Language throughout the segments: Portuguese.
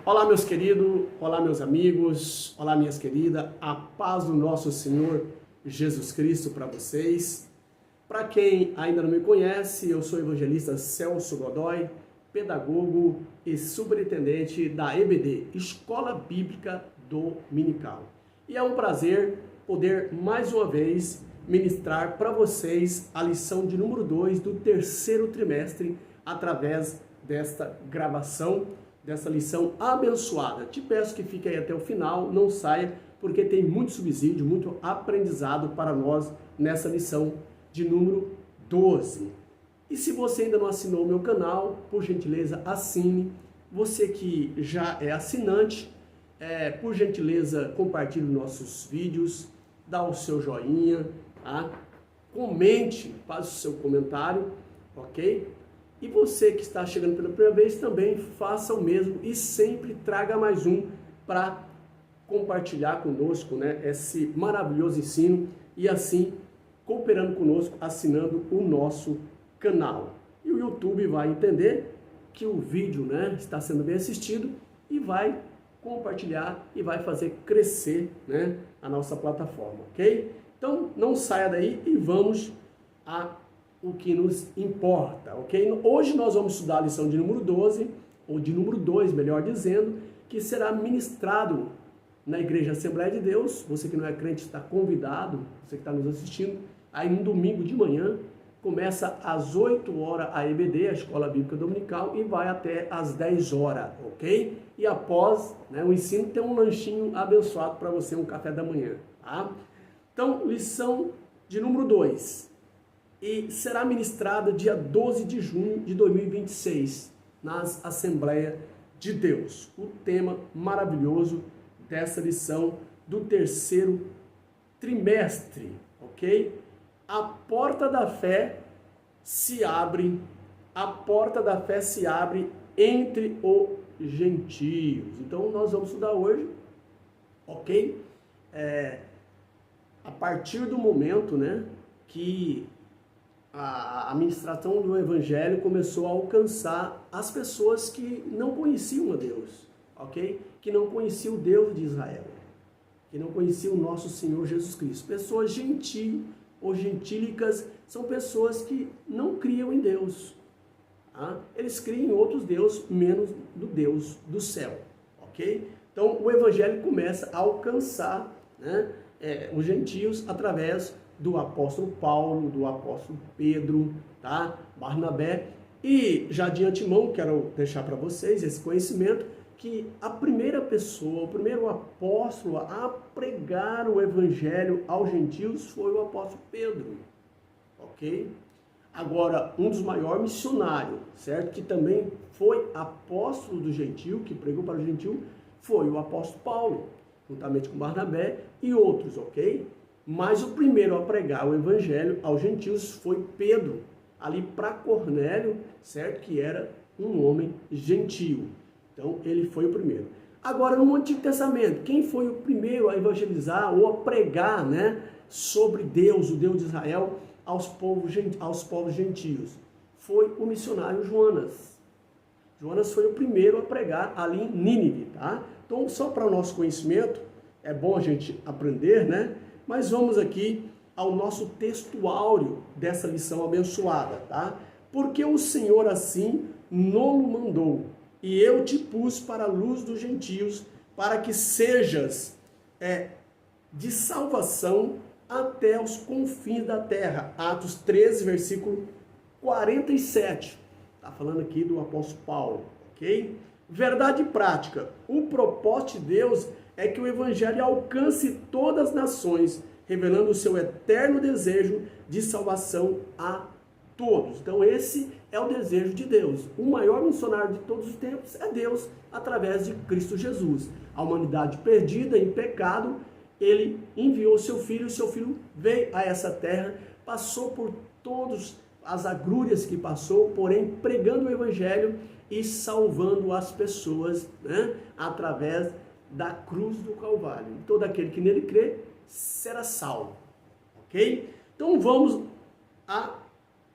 Olá, meus queridos, olá, meus amigos, olá, minhas queridas, a paz do nosso Senhor Jesus Cristo para vocês. Para quem ainda não me conhece, eu sou o evangelista Celso Godoy, pedagogo e superintendente da EBD, Escola Bíblica Dominical. E é um prazer poder mais uma vez ministrar para vocês a lição de número 2 do terceiro trimestre através desta gravação, dessa lição abençoada. Te peço que fique aí até o final, não saia, porque tem muito subsídio, muito aprendizado para nós nessa lição de número 12. E se você ainda não assinou o meu canal, por gentileza, assine. Você que já é assinante, por gentileza, compartilhe nossos vídeos, dá o seu joinha, tá? Comente, faz o seu comentário, ok? E você que está chegando pela primeira vez também faça o mesmo e sempre traga mais um para compartilhar conosco, né, esse maravilhoso ensino e assim cooperando conosco, assinando o nosso canal. E o YouTube vai entender que o vídeo, né, está sendo bem assistido e vai compartilhar e vai fazer crescer, né, a nossa plataforma, ok? Então não saia daí e vamos a o que nos importa, ok? Hoje nós vamos estudar a lição de número 12, ou de número 2, melhor dizendo, que será ministrado na Igreja Assembleia de Deus. Você que não é crente está convidado, você que está nos assistindo, aí no domingo de manhã, começa às 8 horas a EBD, a Escola Bíblica Dominical, e vai até às 10 horas, ok? E após, né, o ensino tem um lanchinho abençoado para você, um café da manhã, tá? Então, lição de número 2. E será ministrada dia 12 de junho de 2026, nas Assembleias de Deus. O tema maravilhoso dessa lição do terceiro trimestre, ok? A porta da fé se abre, a porta da fé se abre entre os gentios. Então nós vamos estudar hoje, ok? A partir do momento, né, que a ministração do Evangelho começou a alcançar as pessoas que não conheciam a Deus, ok? Que não conheciam o Deus de Israel, que não conheciam o nosso Senhor Jesus Cristo. Pessoas gentis ou gentílicas são pessoas que não criam em Deus, tá? Eles criam em outros deuses, menos do Deus do céu, ok? Então o Evangelho começa a alcançar, né, os gentios através do apóstolo Paulo, do apóstolo Pedro, tá? Barnabé. E já de antemão quero deixar para vocês esse conhecimento que a primeira pessoa, o primeiro apóstolo a pregar o evangelho aos gentios foi o apóstolo Pedro, ok? Agora, um dos maiores missionários, certo? Que também foi apóstolo do gentio, que pregou para o gentio, foi o apóstolo Paulo, juntamente com Barnabé e outros, ok? Mas o primeiro a pregar o evangelho aos gentios foi Pedro, ali para Cornélio, certo? Que era um homem gentio. Então, ele foi o primeiro. Agora, no Antigo Testamento, quem foi o primeiro a evangelizar ou a pregar, né, sobre Deus, o Deus de Israel, aos povos gentios? Foi o missionário Jonas. Jonas foi o primeiro a pregar ali em Nínive, tá? Então, só para o nosso conhecimento, é bom a gente aprender, né? Mas vamos aqui ao nosso texto áureo dessa lição abençoada, tá? Porque o Senhor assim não mandou, e eu te pus para a luz dos gentios, para que sejas de salvação até os confins da terra. Atos 13, versículo 47. Está falando aqui do apóstolo Paulo, ok? Verdade prática. O propósito de Deus é que o evangelho alcance todas as nações, revelando o seu eterno desejo de salvação a todos. Então esse é o desejo de Deus. O maior missionário de todos os tempos é Deus, através de Cristo Jesus. A humanidade perdida em pecado, ele enviou seu filho, e seu filho veio a essa terra, passou por todas as agrúrias que passou, porém pregando o evangelho e salvando as pessoas, né, através da cruz do Calvário. Todo aquele que nele crê será salvo, ok? Então vamos à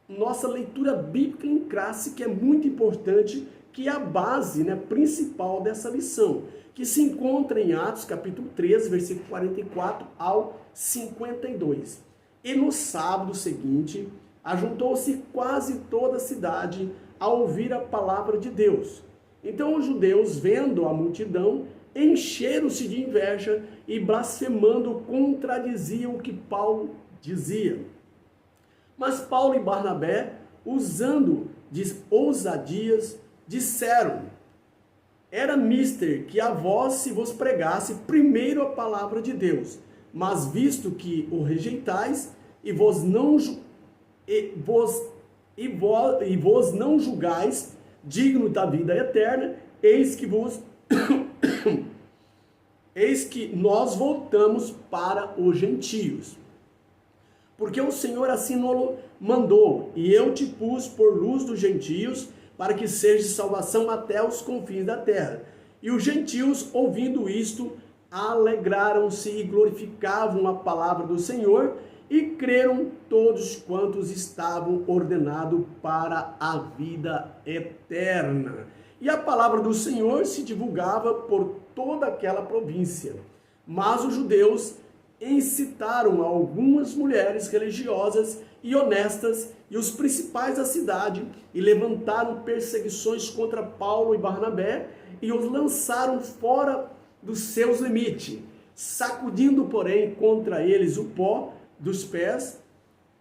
nossa leitura bíblica em classe, que é muito importante que é a base, né, principal dessa lição, que se encontra em Atos capítulo 13, versículo 44 ao 52. E no sábado seguinte, ajuntou-se quase toda a cidade a ouvir a palavra de Deus. Então os judeus, vendo a multidão, encheram-se de inveja e, blasfemando, contradiziam o que Paulo dizia. Mas Paulo e Barnabé, usando de ousadias, disseram: era mister que a vós se vos pregasse primeiro a palavra de Deus, mas visto que o rejeitais e vos não julgais digno da vida eterna, eis que nós voltamos para os gentios. Porque o Senhor assim nos mandou, e eu te pus por luz dos gentios, para que seja salvação até os confins da terra. E os gentios, ouvindo isto, alegraram-se e glorificavam a palavra do Senhor, e creram todos quantos estavam ordenados para a vida eterna. E a palavra do Senhor se divulgava por toda aquela província. Mas os judeus incitaram algumas mulheres religiosas e honestas e os principais da cidade, e levantaram perseguições contra Paulo e Barnabé, e os lançaram fora dos seus limites, sacudindo, porém, contra eles o pó dos pés,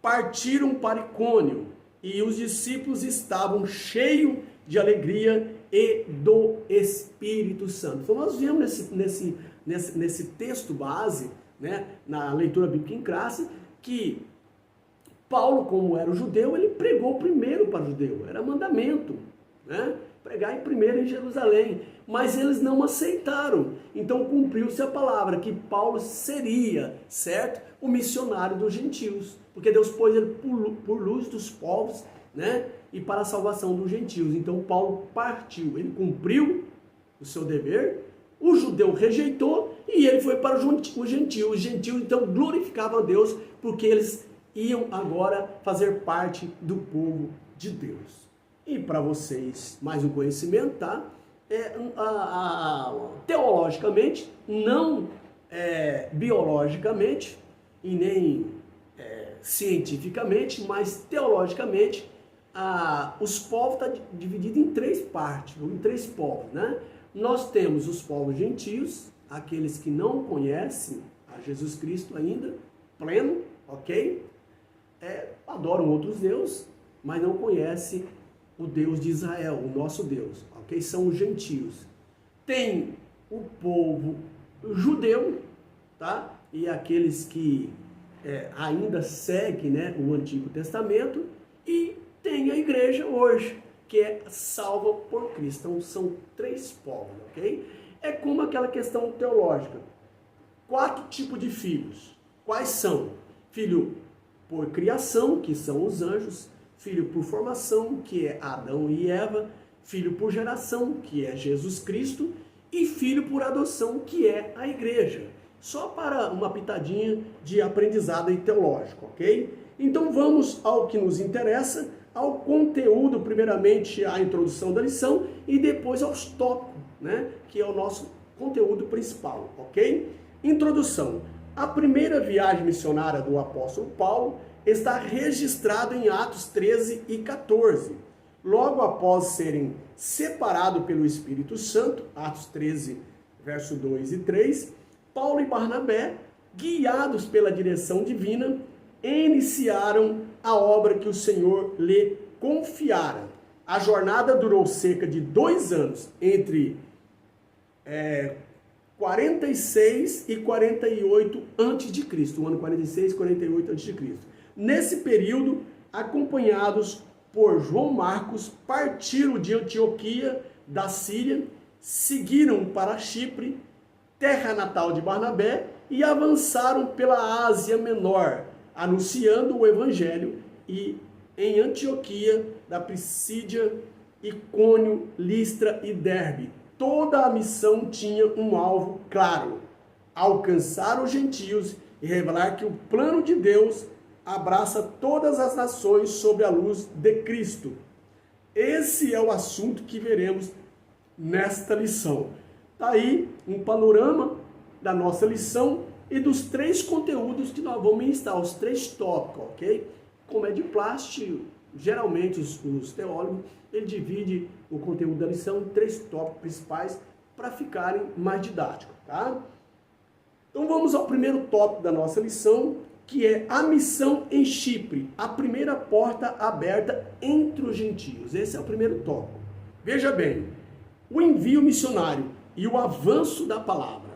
partiram para Icônio, e os discípulos estavam cheios de alegria e do Espírito Santo. Então nós vemos nesse texto base, né, na leitura bíblica em classe, que Paulo, como era o judeu, ele pregou primeiro para o judeu, era mandamento, né? Pregar primeiro em Jerusalém, mas eles não aceitaram. Então cumpriu-se a palavra que Paulo seria, certo, o missionário dos gentios, porque Deus pôs ele por luz dos povos, né, e para a salvação dos gentios. Então Paulo partiu, ele cumpriu o seu dever, o judeu rejeitou e ele foi para os gentios. Os gentios então glorificavam a Deus, porque eles iam agora fazer parte do povo de Deus. E para vocês, mais um conhecimento, tá? Teologicamente, não biologicamente e nem cientificamente, mas teologicamente, os povos estão divididos em três partes, em três povos, né? Nós temos os povos gentios, aqueles que não conhecem a Jesus Cristo ainda, pleno, ok? Adoram outros deuses, mas não conhecem o Deus de Israel, o nosso Deus, ok? São os gentios. Tem o povo judeu, tá? E aqueles que ainda seguem, né, o Antigo Testamento, e tem a igreja hoje, que é salva por Cristo. Então são três povos, ok? É como aquela questão teológica. 4 tipos de filhos. Quais são? Filho por criação, que são os anjos. Filho por formação, que é Adão e Eva. Filho por geração, que é Jesus Cristo. E filho por adoção, que é a igreja. Só para uma pitadinha de aprendizado teológico, ok? Então vamos ao que nos interessa, ao conteúdo, primeiramente a introdução da lição e depois aos tópicos, né? Que é o nosso conteúdo principal, ok? Introdução. A primeira viagem missionária do apóstolo Paulo está registrada em Atos 13 e 14. Logo após serem separados pelo Espírito Santo, Atos 13, verso 2 e 3, Paulo e Barnabé, guiados pela direção divina, iniciaram a obra que o Senhor lhe confiara. A jornada durou cerca de 2 anos, entre 46 e 48 a.C., o ano 46 e 48 a.C. Nesse período, acompanhados por João Marcos, partiram de Antioquia, da Síria, seguiram para Chipre, terra natal de Barnabé, e avançaram pela Ásia Menor, anunciando o Evangelho em Antioquia, da Pisídia, Icônio, Listra e Derbe. Toda a missão tinha um alvo claro: alcançar os gentios e revelar que o plano de Deus abraça todas as nações sob a luz de Cristo. Esse é o assunto que veremos nesta lição. Tá aí um panorama da nossa lição e dos 3 conteúdos que nós vamos ministrar, os 3 tópicos, ok? Como é de plástico, geralmente os teólogos, ele divide o conteúdo da lição em 3 tópicos principais para ficarem mais didáticos, tá? Então vamos ao primeiro tópico da nossa lição, que é a missão em Chipre, a primeira porta aberta entre os gentios. Esse é o primeiro tópico. Veja bem, o envio missionário e o avanço da palavra,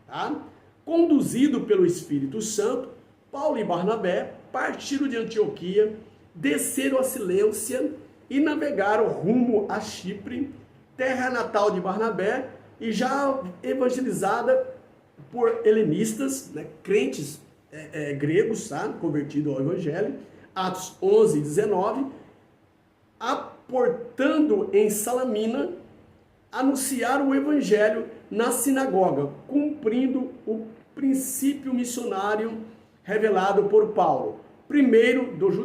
tá? Conduzido pelo Espírito Santo, Paulo e Barnabé partiram de Antioquia, desceram a Seleucia e navegaram rumo a Chipre, terra natal de Barnabé, e já evangelizada por helenistas, né, crentes gregos, tá, convertidos ao evangelho. Atos 11 e 19, aportando em Salamina, anunciaram o evangelho na sinagoga, cumprindo o princípio missionário revelado por Paulo, primeiro dos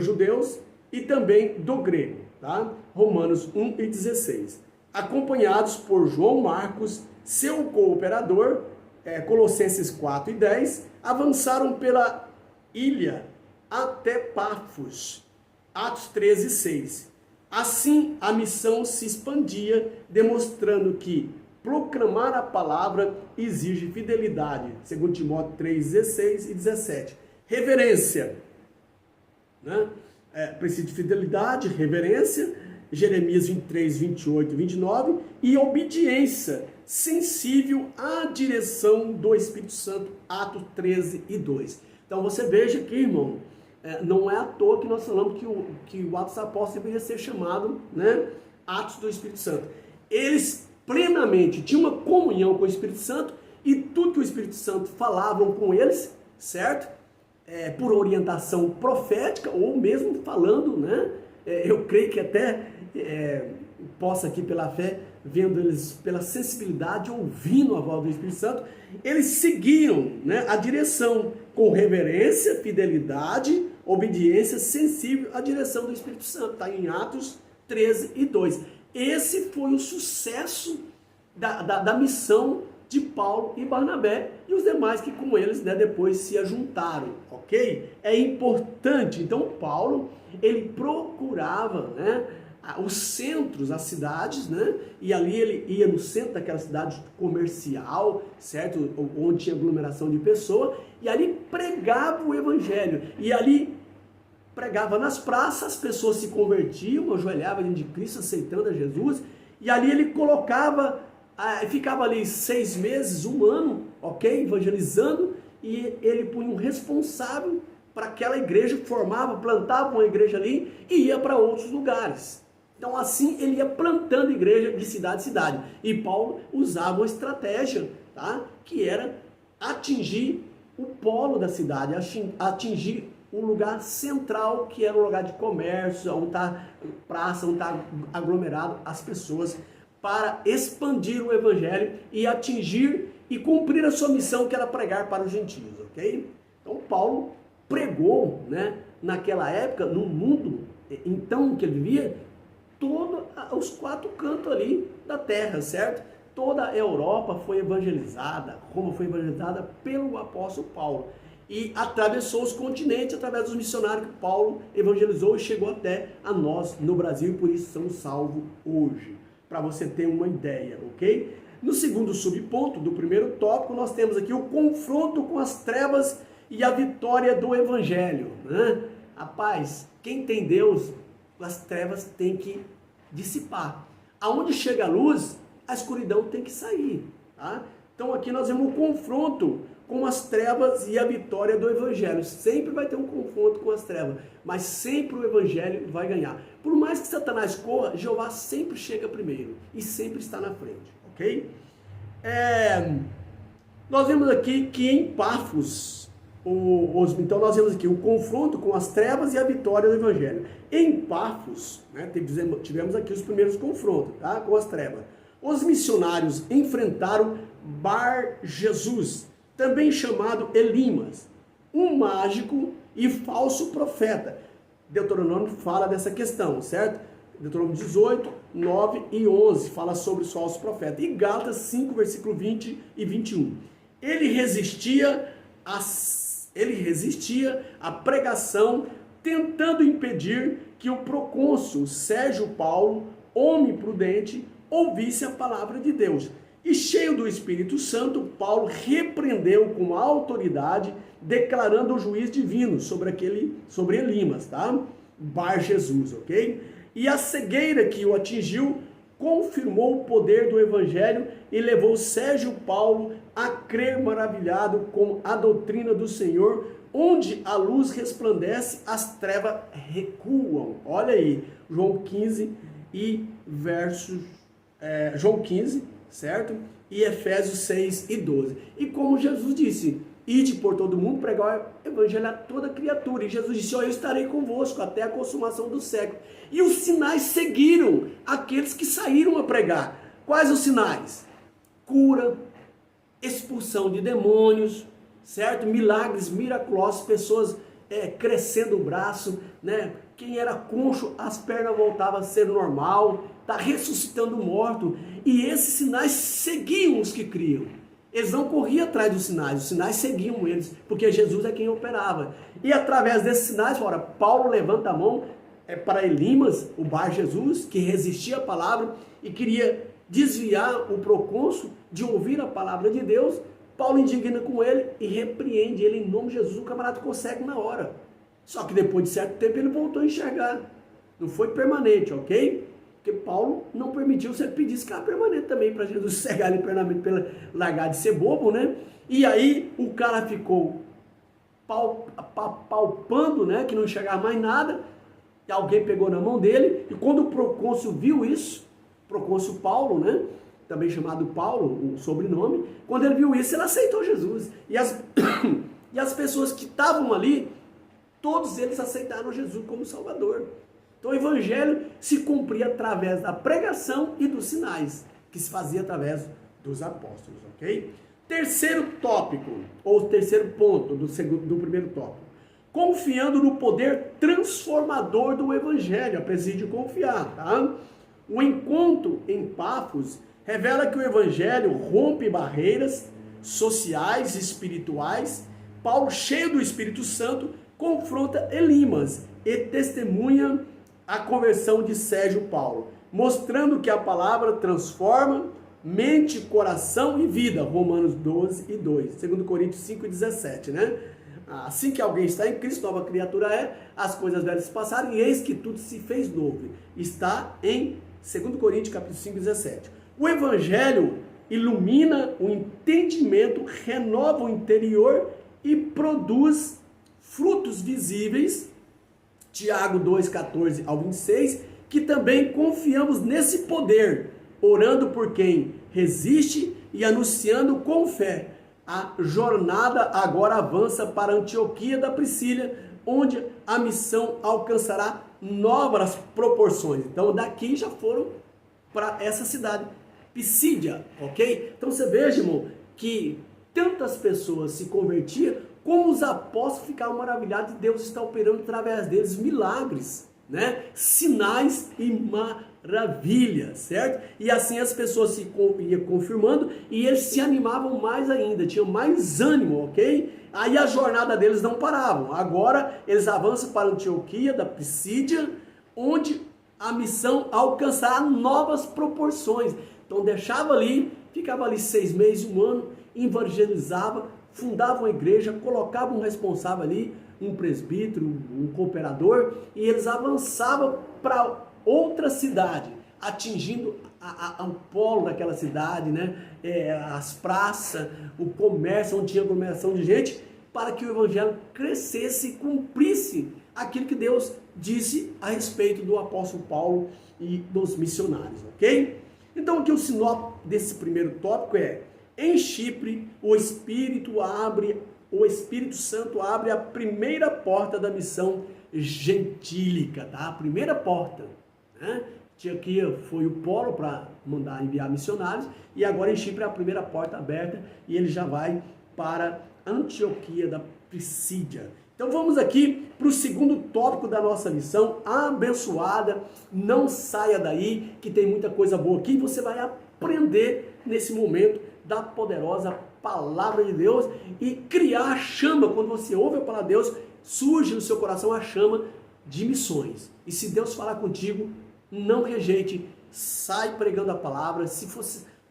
judeus e também do grego, tá? Romanos 1 e 16. Acompanhados por João Marcos, seu cooperador, Colossenses 4 e 10, avançaram pela ilha até Pafos, Atos 13 e 6. Assim, a missão se expandia, demonstrando que proclamar a palavra exige fidelidade, segundo Timóteo 3, 16 e 17. Reverência, né? Princípio de fidelidade, reverência, Jeremias 23, 28 e 29, e obediência, sensível à direção do Espírito Santo, Atos 13 e 2. Então você veja aqui, irmão, não é à toa que nós falamos que o Atos dos Apóstolos deveria ser chamado, né, Atos do Espírito Santo. Eles plenamente tinham uma comunhão com o Espírito Santo e tudo que o Espírito Santo falavam com eles, certo? Por orientação profética ou mesmo falando, né? Eu creio que até possa aqui pela fé, vendo eles pela sensibilidade, ouvindo a voz do Espírito Santo, eles seguiam, né, a direção com reverência, fidelidade, obediência, sensível à direção do Espírito Santo. Está em Atos 13 e 2. Esse foi o sucesso da missão de Paulo e Barnabé e os demais que com eles, né, depois se ajuntaram, ok? É importante. Então Paulo, ele procurava, né, os centros, as cidades, né? E ali ele ia no centro daquela cidade comercial, certo? Onde tinha aglomeração de pessoas, e ali pregava o evangelho. E ali pregava nas praças, as pessoas se convertiam, ajoelhavam diante de Cristo, aceitando a Jesus, e ali ele colocava, ficava ali 6 meses, 1 ano, ok? Evangelizando, e ele punha um responsável para aquela igreja, formava, plantava uma igreja ali e ia para outros lugares. Então assim ele ia plantando igreja de cidade em cidade. E Paulo usava uma estratégia, tá? Que era atingir o polo da cidade, atingir o lugar central, que era o lugar de comércio, onde está praça, onde está aglomerado as pessoas, para expandir o evangelho e atingir e cumprir a sua missão, que era pregar para os gentios, ok? Então Paulo pregou, né, naquela época, no mundo então que ele vivia, todos os 4 cantos ali da terra, certo? Toda a Europa foi evangelizada, Roma foi evangelizada pelo apóstolo Paulo. E atravessou os continentes através dos missionários que Paulo evangelizou e chegou até a nós no Brasil, e por isso somos salvos hoje. Para você ter uma ideia, ok? No segundo subponto do primeiro tópico, nós temos aqui o confronto com as trevas e a vitória do evangelho, né? Rapaz, quem tem Deus, as trevas têm que dissipar. Aonde chega a luz, a escuridão tem que sair, tá? Então aqui nós vemos um confronto com as trevas e a vitória do evangelho. Sempre vai ter um confronto com as trevas, mas sempre o evangelho vai ganhar. Por mais que Satanás corra, Jeová sempre chega primeiro e sempre está na frente, ok? Nós vemos aqui que em Pafos, então nós vemos aqui o confronto com as trevas e a vitória do evangelho. Em Pafos, né, tivemos aqui os primeiros confrontos, tá, com as trevas. Os missionários enfrentaram Bar Jesus, também chamado Elimas, um mágico e falso profeta. Deuteronômio fala dessa questão, certo? Deuteronômio 18, 9 e 11, fala sobre os falsos profetas. E Gálatas 5, versículo 20 e 21. Ele resistia à pregação, tentando impedir que o procônsul Sérgio Paulo, homem prudente, ouvisse a palavra de Deus. E cheio do Espírito Santo, Paulo repreendeu com autoridade, declarando o juiz divino sobre Elimas, tá? Bar Jesus, ok? E a cegueira que o atingiu confirmou o poder do evangelho e levou Sérgio Paulo a crer maravilhado com a doutrina do Senhor, onde a luz resplandece, as trevas recuam. Olha aí, João 15 e João 15, certo? E Efésios 6 e 12. E como Jesus disse, ide por todo mundo, pregar o evangelho a toda criatura. E Jesus disse, eu estarei convosco até a consumação do século. E os sinais seguiram aqueles que saíram a pregar. Quais os sinais? Cura, expulsão de demônios, certo? Milagres miraculosos, pessoas crescendo o braço, né? Quem era coxo, as pernas voltavam a ser normal, está ressuscitando morto. E esses sinais seguiam os que criam. Eles não corriam atrás dos sinais, os sinais seguiam eles, porque Jesus é quem operava. E através desses sinais, ora, Paulo levanta a mão para Elimas, o Bar Jesus, que resistia à palavra e queria desviar o procônsul de ouvir a palavra de Deus. Paulo indigna com ele e repreende ele em nome de Jesus. O camarada consegue na hora. Só que depois de certo tempo ele voltou a enxergar. Não foi permanente, ok? Porque Paulo não permitiu, se ele pedisse que era permanente também, para Jesus cegar ele plenamente, pela largar de ser bobo, né? E aí o cara ficou palpando, né? Que não enxergava mais nada. E alguém pegou na mão dele. E quando o procônsul viu isso, procônsul Paulo, né? Também chamado Paulo, o sobrenome. Quando ele viu isso, ele aceitou Jesus. E as pessoas que estavam ali, todos eles aceitaram Jesus como Salvador. Então o evangelho se cumpria através da pregação e dos sinais, que se fazia através dos apóstolos, ok? Terceiro tópico, ou terceiro ponto do primeiro tópico. Confiando no poder transformador do evangelho, é preciso confiar, tá? O encontro em Pafos revela que o evangelho rompe barreiras sociais e espirituais. Paulo, cheio do Espírito Santo, confronta Elimas e testemunha a conversão de Sérgio Paulo, mostrando que a palavra transforma mente, coração e vida. Romanos 12 e 2, 2 Coríntios 5 e 17, né? Assim que alguém está em Cristo, nova criatura é, as coisas velhas passaram e eis que tudo se fez novo. Está em 2 Coríntios capítulo 5 e 17. O evangelho ilumina o entendimento, renova o interior e produz frutos visíveis, Tiago 2, 14 ao 26, que também confiamos nesse poder, orando por quem resiste e anunciando com fé. A jornada agora avança para Antioquia da Priscília, onde a missão alcançará novas proporções. Então daqui já foram para essa cidade, Pisídia, ok? Então você veja, irmão, que tantas pessoas se convertiam, como os apóstolos ficaram maravilhados de Deus estar operando através deles milagres, né? Sinais e maravilhas, certo? E assim as pessoas iam confirmando e eles se animavam mais ainda, tinham mais ânimo, ok? Aí a jornada deles não paravam. Agora eles avançam para Antioquia da Pisídia, onde a missão alcançará novas proporções. Então deixava ali, ficava ali 6 meses, 1 ano, evangelizava, fundava uma igreja, colocava um responsável ali, um presbítero, um cooperador, e eles avançavam para outra cidade, atingindo o polo daquela cidade, né? As praças, o comércio, onde tinha aglomeração de gente, para que o evangelho crescesse e cumprisse aquilo que Deus disse a respeito do apóstolo Paulo e dos missionários, ok? Então aqui o sinopse desse primeiro tópico é: em Chipre, o Espírito Santo abre a primeira porta da missão gentílica, tá? A primeira porta, né? Aqui foi o polo para mandar enviar missionários, e agora em Chipre é a primeira porta aberta, e ele já vai para Antioquia da Pisídia. Então vamos aqui para o segundo tópico da nossa lição, abençoada. Não saia daí, que tem muita coisa boa aqui. Você vai aprender nesse momento da poderosa palavra de Deus e criar a chama. Quando você ouve a palavra de Deus, surge no seu coração a chama de missões. E se Deus falar contigo, não rejeite, sai pregando a palavra. Se for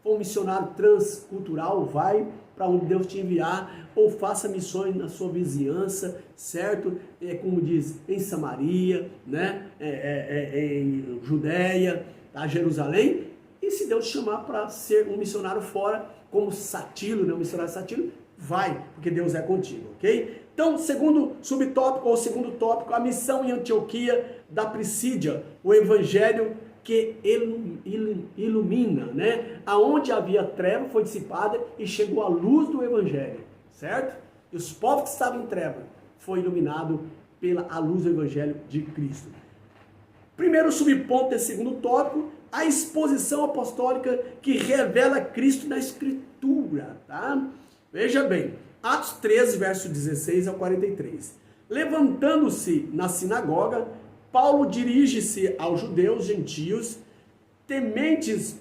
um missionário transcultural, vai para onde Deus te enviar, ou faça missões na sua vizinhança, certo? Como diz, em Samaria, né? Em Judéia, tá? Jerusalém. E se Deus te chamar para ser um missionário fora, como Satilo, né? Um missionário Satilo, vai, porque Deus é contigo, ok? Então, segundo subtópico, ou segundo tópico, a missão em Antioquia da Priscídia, o evangelho que ilumina, né? Aonde havia treva foi dissipada e chegou a luz do evangelho, certo? E os povos que estavam em treva foi iluminado pela luz do evangelho de Cristo. Primeiro subponto desse segundo tópico, a exposição apostólica que revela Cristo na Escritura, tá? Veja bem, Atos 13, verso 16 ao 43. Levantando-se na sinagoga, Paulo dirige-se aos judeus gentios, tementes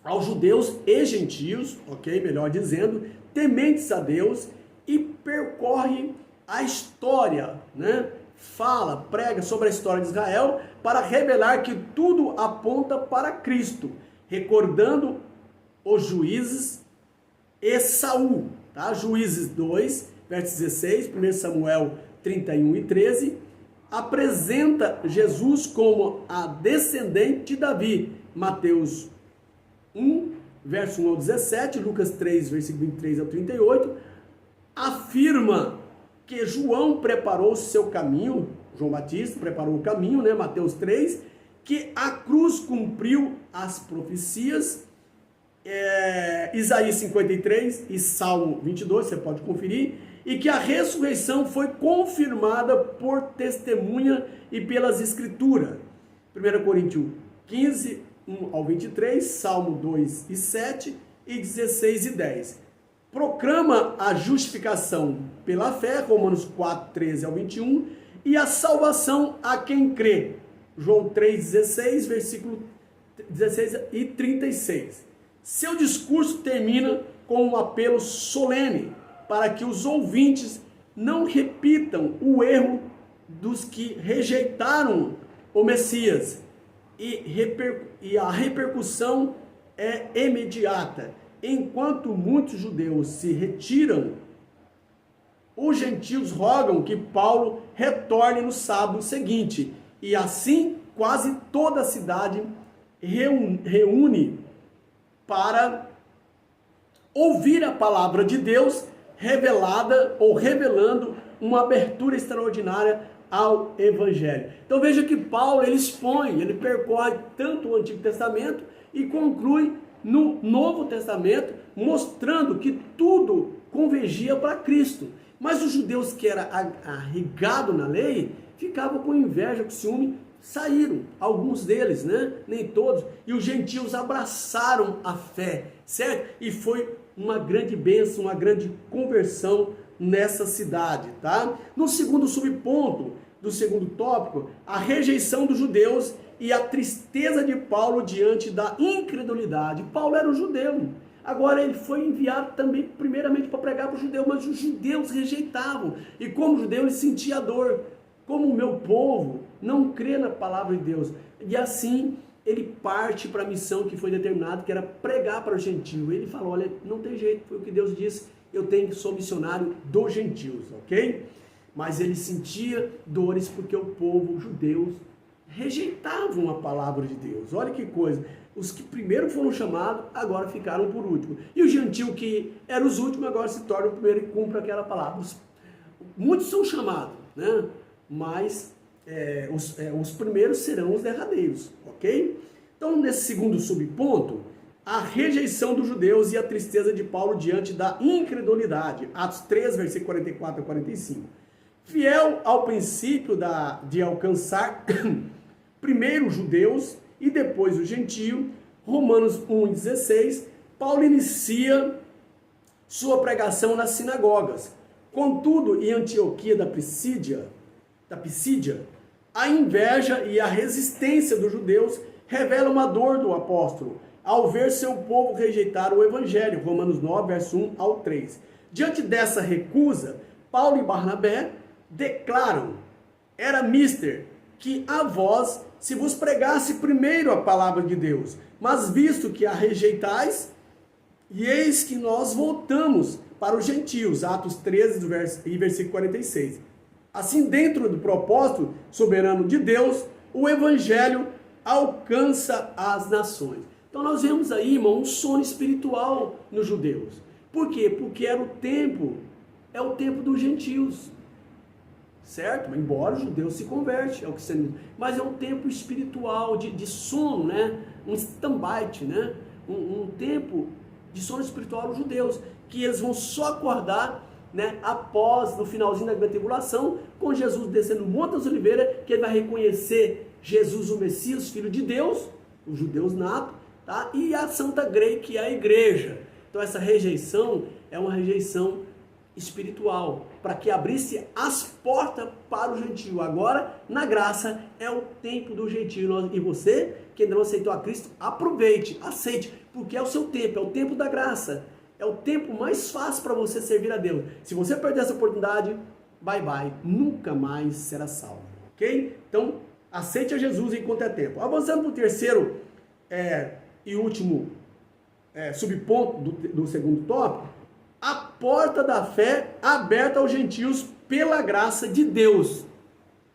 aos judeus e gentios, ok? Melhor dizendo, tementes a Deus, e percorre a história, né? Fala, prega sobre a história de Israel para revelar que tudo aponta para Cristo, recordando os juízes e Saul, tá? Juízes 2, verso 16, 1 Samuel 31 e 13, apresenta Jesus como a descendente de Davi, Mateus 1, verso 1 ao 17, Lucas 3, versículo 23 ao 38, afirma que João preparou o seu caminho, João Batista preparou o caminho, né? Mateus 3, que a cruz cumpriu as profecias, Isaías 53 e Salmo 22, você pode conferir, e que a ressurreição foi confirmada por testemunha e pelas escrituras. 1 Coríntios 15, 1 ao 23, Salmo 2 e 7 e 16 e 10. Proclama a justificação pela fé, Romanos 4, 13 ao 21, e a salvação a quem crê, João 3, 16, versículo 16 e 36. Seu discurso termina com um apelo solene para que os ouvintes não repitam o erro dos que rejeitaram o Messias, e a repercussão é imediata. Enquanto muitos judeus se retiram, os gentios rogam que Paulo retorne no sábado seguinte, e assim quase toda a cidade reúne para ouvir a palavra de Deus revelada ou revelando uma abertura extraordinária ao Evangelho. Então veja que Paulo ele expõe, ele percorre tanto o Antigo Testamento e conclui no Novo Testamento, mostrando que tudo convergia para Cristo. Mas os judeus que eram arraigados na lei, ficavam com inveja, com ciúme, saíram, alguns deles, né? Nem todos, e os gentios abraçaram a fé, certo? E foi uma grande bênção, uma grande conversão nessa cidade, tá? No segundo subponto do segundo tópico, a rejeição dos judeus e a tristeza de Paulo diante da incredulidade. Paulo era um judeu, agora ele foi enviado também primeiramente para pregar para os judeus, mas os judeus rejeitavam, e como judeu ele sentia a dor, como o meu povo não crê na palavra de Deus, e assim ele parte para a missão que foi determinada, que era pregar para os gentios. Ele falou, olha, não tem jeito, foi o que Deus disse, sou missionário dos gentios, ok? Mas ele sentia dores porque o povo, os judeus, rejeitavam a palavra de Deus. Olha que coisa, os que primeiro foram chamados, agora ficaram por último. E os gentios que eram os últimos, agora se tornam o primeiro e cumprem aquela palavra. Muitos são chamados, né? Mas os primeiros serão os derradeiros, ok? Então, nesse segundo subponto, a rejeição dos judeus e a tristeza de Paulo diante da incredulidade. Atos 3, versículo 44 a 45. Fiel ao princípio de alcançar primeiro os judeus e depois os gentios, Romanos 1,16, Paulo inicia sua pregação nas sinagogas, Contudo, em Antioquia da Pisídia, a inveja e a resistência dos judeus revelam uma dor do apóstolo ao ver seu povo rejeitar o evangelho, Romanos 9, verso 1 ao 3. Diante dessa recusa, Paulo e Barnabé declaram: era mister que a vós se vos pregasse primeiro a palavra de Deus, mas visto que a rejeitais, e eis que nós voltamos para os gentios, Atos 13, versículo 46. Assim, dentro do propósito soberano de Deus, o evangelho alcança as nações. Então nós vemos aí, irmão, um sono espiritual nos judeus. Por quê? Porque era o tempo dos gentios. Certo? Embora o judeu se converte ao cristianismo, mas é um tempo espiritual de sono, né? Um stand-by, né? Um tempo de sono espiritual aos judeus, que eles vão só acordar, né, após, no finalzinho da grande tribulação, com Jesus descendo no Monte das Oliveiras, que ele vai reconhecer Jesus o Messias, Filho de Deus, os judeus natos, tá? E a Santa Grey, que é a igreja. Então essa rejeição é uma rejeição espiritual, para que abrisse as portas para o gentio. Agora, na graça, é o tempo do gentio. E você, que ainda não aceitou a Cristo, aproveite, aceite, porque é o seu tempo, é o tempo da graça. É o tempo mais fácil para você servir a Deus. Se você perder essa oportunidade, bye bye, nunca mais será salvo, ok? Então, aceite a Jesus enquanto é tempo. Avançando para o terceiro e último subponto do segundo tópico, a porta da fé aberta aos gentios pela graça de Deus.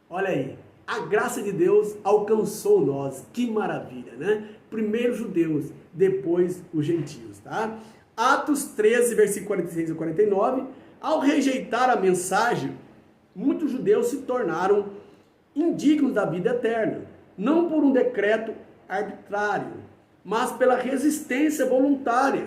Olha aí, a graça de Deus alcançou nós, que maravilha, né? Primeiro os judeus, depois os gentios, tá? Atos 13, versículo 46 e 49, ao rejeitar a mensagem, muitos judeus se tornaram indignos da vida eterna, não por um decreto arbitrário, mas pela resistência voluntária,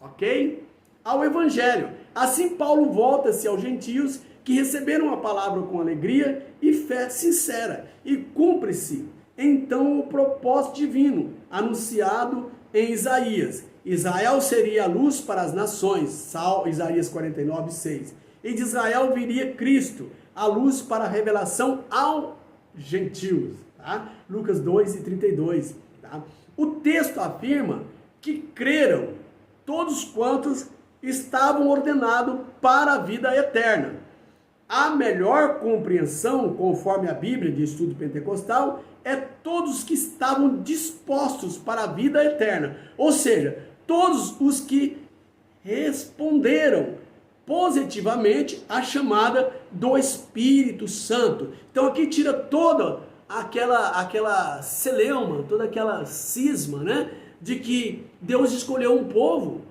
ok? Ao evangelho. Assim Paulo volta-se aos gentios que receberam a palavra com alegria e fé sincera, e cumpre-se então o propósito divino anunciado em Isaías. Israel seria a luz para as nações, Isaías 49, 6. E de Israel viria Cristo, a luz para a revelação aos gentios. Tá? Lucas 2 e 32. Tá? O texto afirma que creram todos quantos estavam ordenados para a vida eterna. A melhor compreensão, conforme a Bíblia de Estudo Pentecostal, é todos que estavam dispostos para a vida eterna. Ou seja, todos os que responderam positivamente à chamada do Espírito Santo. Então aqui tira toda aquela celeuma, toda aquela cisma, né, de que Deus escolheu um povo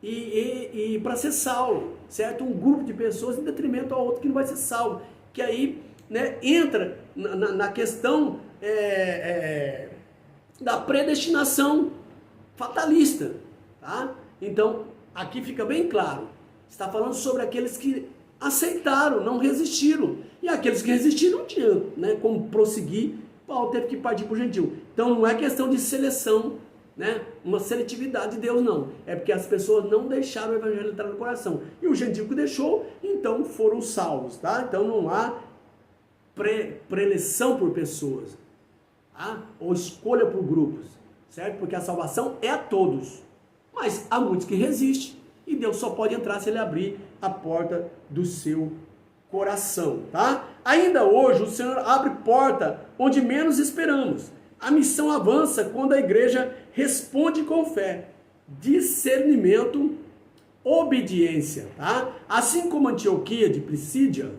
e para ser salvo, certo? Um grupo de pessoas em detrimento ao outro que não vai ser salvo. Que aí, né, entra na questão da predestinação fatalista, tá? Então, aqui fica bem claro. Está falando sobre aqueles que aceitaram, não resistiram. E aqueles que resistiram não tinham, né, como prosseguir. Paulo teve que partir para o gentil. Então, não é questão de seleção, né, uma seletividade de Deus, não. É porque as pessoas não deixaram o evangelho entrar no coração. E o gentil que deixou, então foram salvos, tá? Então não há preleção por pessoas, tá? Ou escolha por grupos, certo? Porque a salvação é a todos. Mas há muitos que resistem. E Deus só pode entrar se ele abrir a porta do seu coração, tá? Ainda hoje o Senhor abre porta onde menos esperamos. A missão avança quando a igreja responde com fé, discernimento, obediência, tá? Assim como Antioquia de Pisídia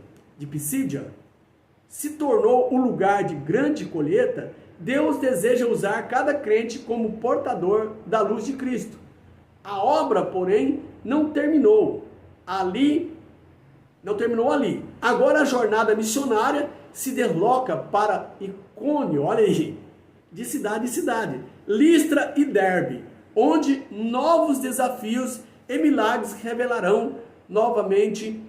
se tornou um lugar de grande colheita, Deus deseja usar cada crente como portador da luz de Cristo. A obra, porém, não terminou ali. Agora a jornada missionária se desloca para Icônio, olha aí, de cidade em cidade, Listra e Derbe, onde novos desafios e milagres revelarão novamente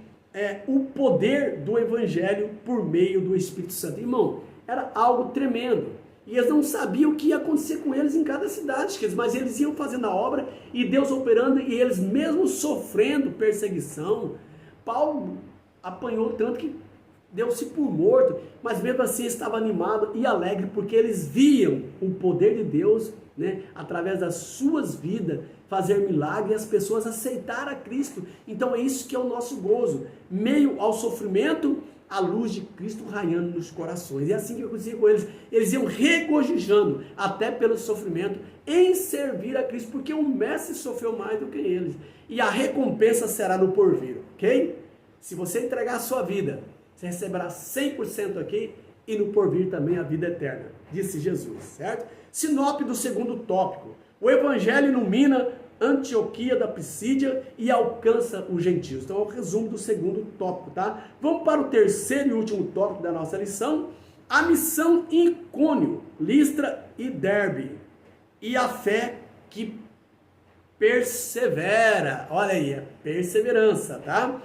o poder do Evangelho por meio do Espírito Santo. Irmão, era algo tremendo. E eles não sabiam o que ia acontecer com eles em cada cidade, mas eles iam fazendo a obra e Deus operando, e eles mesmo sofrendo perseguição, Paulo apanhou tanto que deu-se por morto, mas mesmo assim estava animado e alegre, porque eles viam o poder de Deus, né, através das suas vidas, fazer milagre e as pessoas aceitar a Cristo. Então é isso que é o nosso gozo, meio ao sofrimento, a luz de Cristo raiando nos corações. E assim que acontecia com eles, eles iam regozijando, até pelo sofrimento, em servir a Cristo, porque o mestre sofreu mais do que eles, e a recompensa será no porvir, ok? Se você entregar a sua vida, você receberá 100% aqui, e no porvir também a vida eterna, disse Jesus, certo? Sinopse do segundo tópico: o evangelho ilumina Antioquia da Pisídia e alcança os gentios. Então é o resumo do segundo tópico, tá? Vamos para o terceiro e último tópico da nossa lição: a missão em Icônio, Listra e Derbe, e a fé que persevera. Olha aí, a perseverança, tá?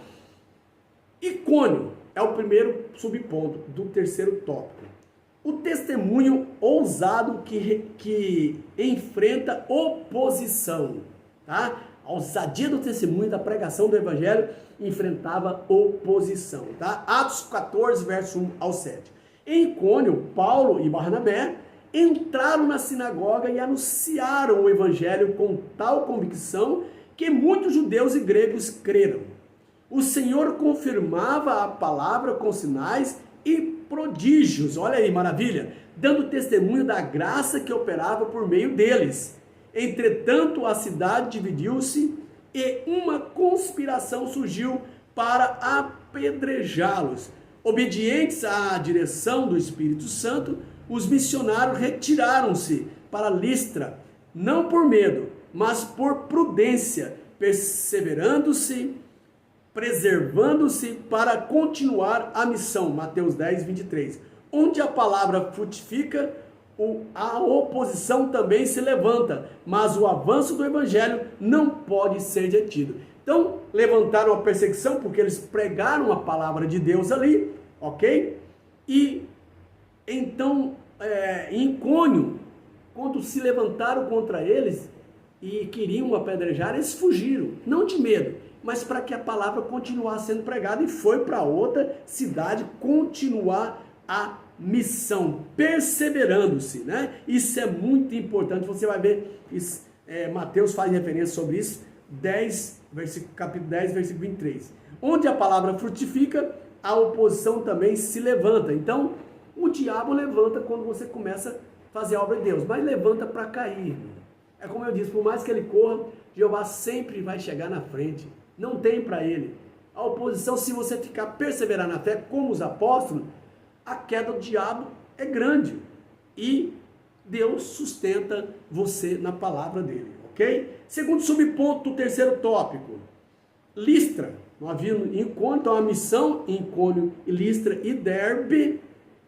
Icônio é o primeiro subponto do terceiro tópico. O testemunho ousado que enfrenta oposição, tá? A ousadia do testemunho da pregação do evangelho enfrentava oposição, tá? Atos 14, verso 1 ao 7. Em Icônio, Paulo e Barnabé entraram na sinagoga e anunciaram o evangelho com tal convicção que muitos judeus e gregos creram. O Senhor confirmava a palavra com sinais e prodígios, olha aí, maravilha, dando testemunho da graça que operava por meio deles. Entretanto, a cidade dividiu-se e uma conspiração surgiu para apedrejá-los. Obedientes à direção do Espírito Santo, os missionários retiraram-se para Listra, não por medo, mas por prudência, preservando-se para continuar a missão. Mateus 10, 23. Onde a palavra frutifica, a oposição também se levanta, mas o avanço do evangelho não pode ser detido. Então, levantaram a perseguição porque eles pregaram a palavra de Deus ali, ok? E então, em Icônio, quando se levantaram contra eles e queriam apedrejar, eles fugiram, não de medo, mas para que a palavra continuasse sendo pregada, e foi para outra cidade continuar a missão, perseverando-se, né? Isso é muito importante, você vai ver, Mateus faz referência sobre isso, capítulo 10, versículo 23. Onde a palavra frutifica, a oposição também se levanta. Então, o diabo levanta quando você começa a fazer a obra de Deus, mas levanta para cair. É como eu disse, por mais que ele corra, Jeová sempre vai chegar na frente. Não tem para ele. A oposição, se você ficar perseverar na fé, como os apóstolos, a queda do diabo é grande. E Deus sustenta você na palavra dele, ok? Segundo subponto do terceiro tópico, Listra. Nós havia enquanto a missão em Icônio, Listra e Derbe,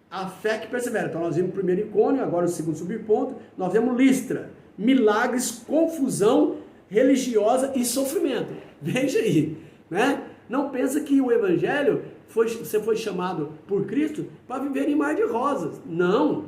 a fé que persevera. Então nós vimos o primeiro Icônio, agora o segundo subponto, nós vemos Listra. Milagres, confusão religiosa e sofrimento. Veja aí, né? Não pensa que o evangelho você foi chamado por Cristo para viver em mar de rosas. Não.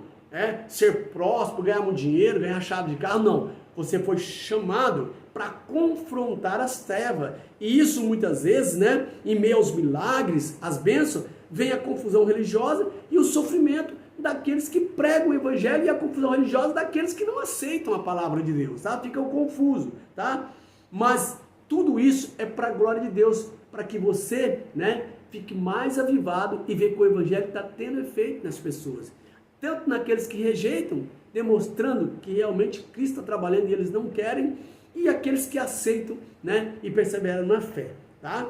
Ser próspero, ganhar muito dinheiro, ganhar chave de carro, não. Você foi chamado para confrontar as trevas. E isso muitas vezes, né, em meio aos milagres, as bênçãos, vem a confusão religiosa e o sofrimento daqueles que pregam o evangelho, e a confusão religiosa daqueles que não aceitam a palavra de Deus, tá? Ficam confusos, tá? Mas tudo isso é para a glória de Deus, para que você, né, fique mais avivado e veja que o evangelho está tendo efeito nas pessoas. Tanto naqueles que rejeitam, demonstrando que realmente Cristo está trabalhando e eles não querem, e aqueles que aceitam, né, e perseveram na fé, tá?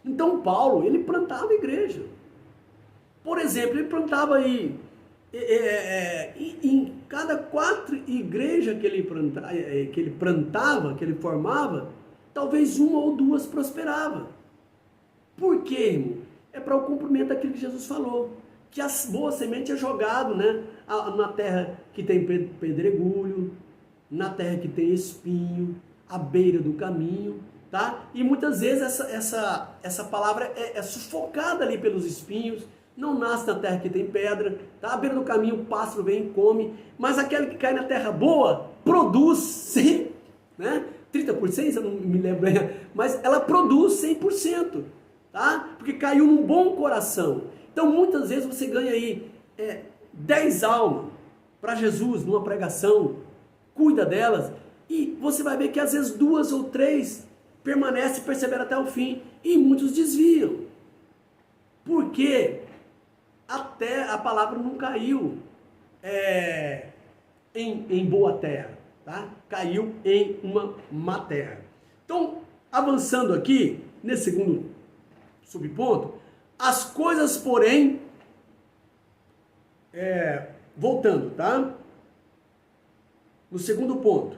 Então Paulo, ele plantava a igreja. Por exemplo, ele plantava aí, em cada 4 igrejas que ele plantava, que ele formava, talvez 1 ou 2 prosperava. Por quê, irmão? É para o cumprimento daquilo que Jesus falou, que a boa semente é jogado, né, na terra que tem pedregulho, na terra que tem espinho, à beira do caminho, tá? E muitas vezes essa palavra é sufocada ali pelos espinhos, não nasce na terra que tem pedra, tá? À beira do caminho o pássaro vem e come, mas aquele que cai na terra boa, produz 100, né? 30%, eu não me lembro, mas ela produz 100%. tá? Porque caiu num bom coração. Então muitas vezes você ganha aí 10 almas para Jesus numa pregação, cuida delas, e você vai ver que às vezes 2 ou 3 permanecem e perseveram até o fim, e muitos desviam. Porque até a palavra não caiu em boa terra, tá? Caiu em uma má terra. Então, avançando aqui, nesse segundo subponto, as coisas, porém, voltando, tá? No segundo ponto,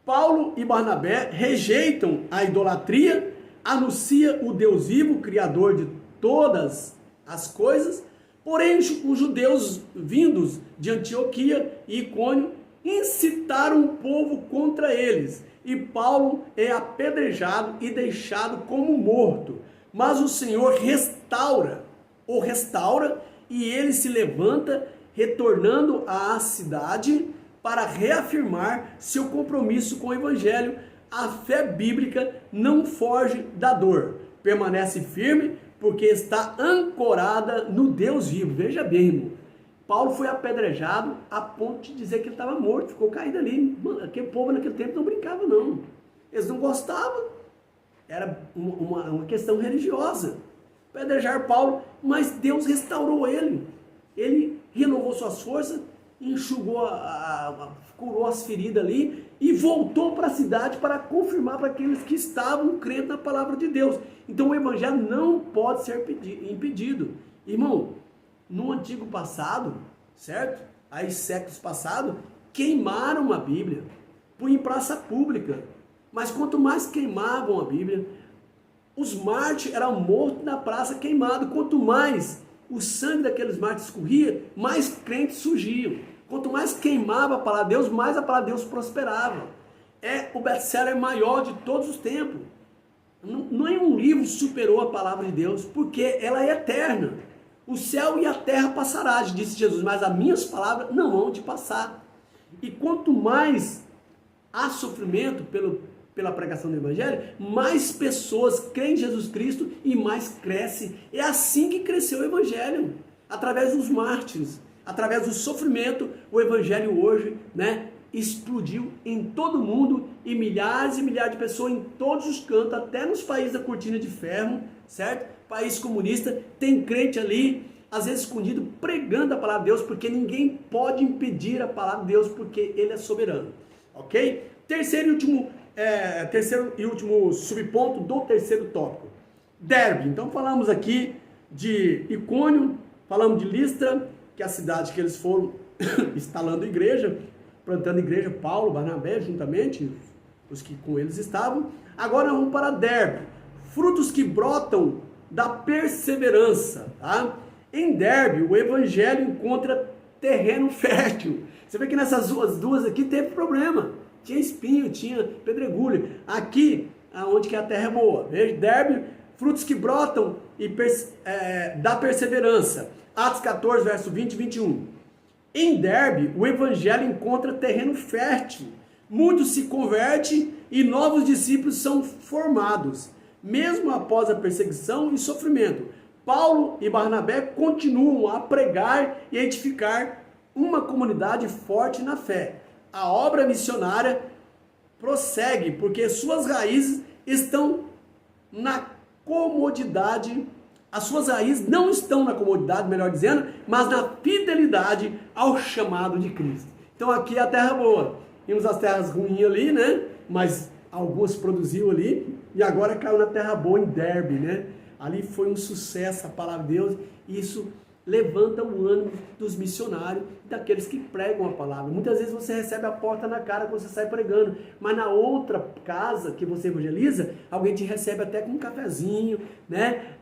Paulo e Barnabé rejeitam a idolatria, anuncia o Deus vivo, criador de todas as coisas, porém os judeus vindos de Antioquia e Icônio incitaram o povo contra eles, e Paulo é apedrejado e deixado como morto. Mas o Senhor restaura, e ele se levanta, retornando à cidade para reafirmar seu compromisso com o Evangelho. A fé bíblica não foge da dor, permanece firme porque está ancorada no Deus vivo. Veja bem, irmão, Paulo foi apedrejado a ponto de dizer que ele estava morto, ficou caído ali. Mano, aquele povo naquele tempo não brincava não, eles não gostavam, era uma questão religiosa, apedrejar Paulo, mas Deus restaurou ele renovou suas forças, enxugou, curou as feridas ali e voltou para a cidade para confirmar para aqueles que estavam crendo na palavra de Deus. Então o evangelho não pode ser impedido. Irmão, no antigo passado, certo? Aí séculos passados, queimaram a Bíblia, punham em praça pública. Mas quanto mais queimavam a Bíblia, os mártires eram mortos na praça queimado. Quanto mais o sangue daqueles mártires escorria, mais crentes surgiam. Quanto mais queimava a palavra de Deus, mais a palavra de Deus prosperava. É o best-seller maior de todos os tempos. Nenhum livro superou a palavra de Deus, porque ela é eterna. O céu e a terra passará, disse Jesus, mas as minhas palavras não vão de passar. E quanto mais há sofrimento pela pregação do evangelho, mais pessoas creem em Jesus Cristo e mais cresce. É assim que cresceu o evangelho, através dos mártires, através do sofrimento. O evangelho hoje, explodiu em todo o mundo e milhares de pessoas em todos os cantos, até nos países da cortina de ferro, certo? País comunista, tem crente ali, às vezes escondido, pregando a palavra de Deus, porque ninguém pode impedir a palavra de Deus, porque ele é soberano, ok? Terceiro e último subponto do terceiro tópico, Derbe. Então falamos aqui de Icônio, falamos de Listra, que é a cidade que eles foram instalando igreja, plantando igreja, Paulo, Barnabé, juntamente, os que com eles estavam. Agora vamos para Derbe, frutos que brotam da perseverança, tá? Em Derbe, o evangelho encontra terreno fértil. Você vê que nessas duas aqui teve problema. Tinha espinho, tinha pedregulho. Aqui, onde que a terra é boa. Veja, Derbe, frutos que brotam da perseverança. Atos 14, verso 20 e 21. Em Derbe, o evangelho encontra terreno fértil. Muitos se convertem e novos discípulos são formados. Mesmo após a perseguição e sofrimento, Paulo e Barnabé continuam a pregar e edificar uma comunidade forte na fé. A obra missionária prossegue porque suas raízes estão na comodidade. As suas raízes não estão na comodidade, melhor dizendo, mas na fidelidade ao chamado de Cristo. Então aqui é a terra boa. Tínhamos as terras ruins ali, mas algumas produziu ali, e agora caiu na terra boa em Derbe, Ali foi um sucesso a palavra de Deus, e isso levanta o ânimo dos missionários, daqueles que pregam a palavra. Muitas vezes você recebe a porta na cara quando você sai pregando, mas na outra casa que você evangeliza, alguém te recebe até com um cafezinho,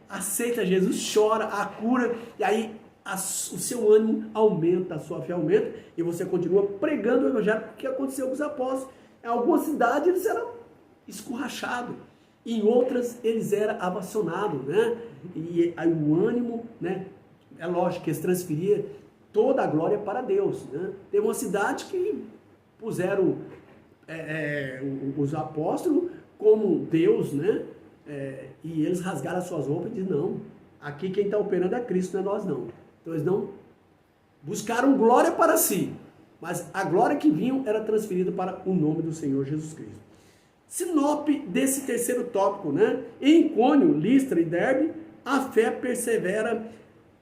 aceita Jesus, chora, a cura, e aí o seu ânimo aumenta, a sua fé aumenta, e você continua pregando o evangelho, porque aconteceu com os apóstolos. Em algumas cidades eles eram escurrachados, em outras eles eram avacionados, e aí o ânimo, é lógico que eles transferiam toda a glória para Deus, Teve uma cidade que puseram os apóstolos como Deus, e eles rasgaram as suas roupas e disseram, não, aqui quem está operando é Cristo, não é nós não. Então eles não buscaram glória para si, mas a glória que vinham era transferida para o nome do Senhor Jesus Cristo. Sinope desse terceiro tópico, né? Em Icônio, Listra e Derbe, a fé persevera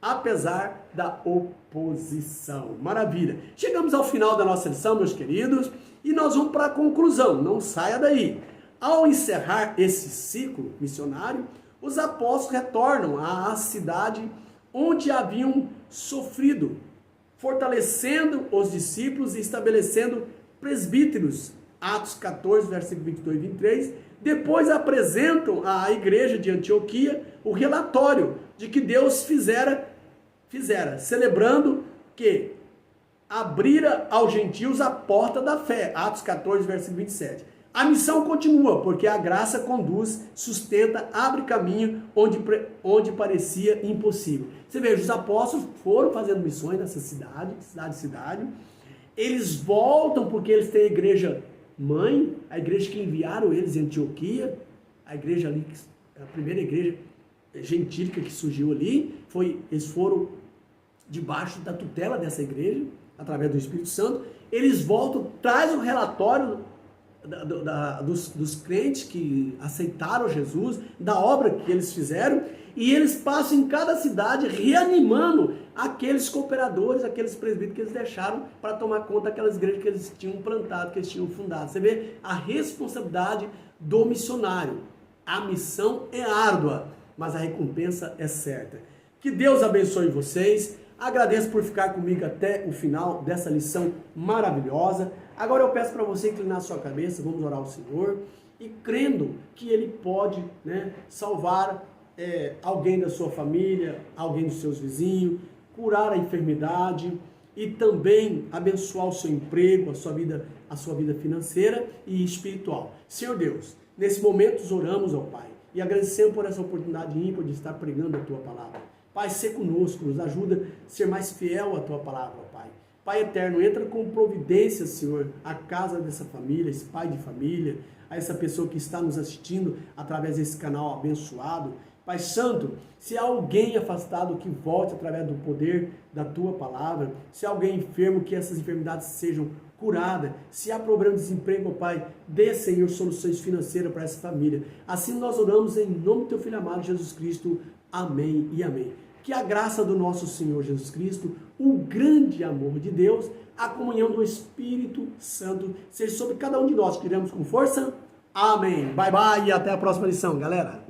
apesar da oposição. Maravilha! Chegamos ao final da nossa lição, meus queridos, e nós vamos para a conclusão. Não saia daí. Ao encerrar esse ciclo missionário, os apóstolos retornam à cidade onde haviam sofrido, fortalecendo os discípulos e estabelecendo presbíteros. Atos 14, versículo 22 e 23. Depois apresentam à igreja de Antioquia o relatório de que Deus fizera, celebrando que abrira aos gentios a porta da fé. Atos 14, versículo 27. A missão continua, porque a graça conduz, sustenta, abre caminho onde parecia impossível. Você veja, os apóstolos foram fazendo missões nessa cidade. Eles voltam porque eles têm a igreja mãe, a igreja que enviaram eles em Antioquia, a igreja ali, a primeira igreja gentílica que surgiu ali, eles foram debaixo da tutela dessa igreja, através do Espírito Santo. Eles voltam, traz o relatório dos crentes que aceitaram Jesus, da obra que eles fizeram, e eles passam em cada cidade reanimando aqueles cooperadores, aqueles presbíteros que eles deixaram para tomar conta daquelas igrejas que eles tinham plantado, que eles tinham fundado. Você vê a responsabilidade do missionário. A missão é árdua, mas a recompensa é certa. Que Deus abençoe vocês. Agradeço por ficar comigo até o final dessa lição maravilhosa. Agora eu peço para você inclinar sua cabeça, vamos orar ao Senhor, e crendo que Ele pode, salvar alguém da sua família, alguém dos seus vizinhos, curar a enfermidade e também abençoar o seu emprego, a sua vida financeira e espiritual. Senhor Deus, nesse momento oramos ao Pai e agradecemos por essa oportunidade ímpar de estar pregando a Tua Palavra. Pai, ser conosco, nos ajuda a ser mais fiel à Tua Palavra, Pai. Pai eterno, entra com providência, Senhor, a casa dessa família, esse pai de família, a essa pessoa que está nos assistindo através desse canal abençoado. Pai Santo, se há alguém afastado, que volte através do poder da Tua Palavra. Se há alguém enfermo, que essas enfermidades sejam curadas. Se há problema de desemprego, Pai, dê, Senhor, soluções financeiras para essa família. Assim nós oramos em nome do Teu Filho amado, Jesus Cristo. Amém e amém. Que a graça do nosso Senhor Jesus Cristo, o grande amor de Deus, a comunhão do Espírito Santo, seja sobre cada um de nós que iremos com força. Amém. Bye, bye e até a próxima lição, galera.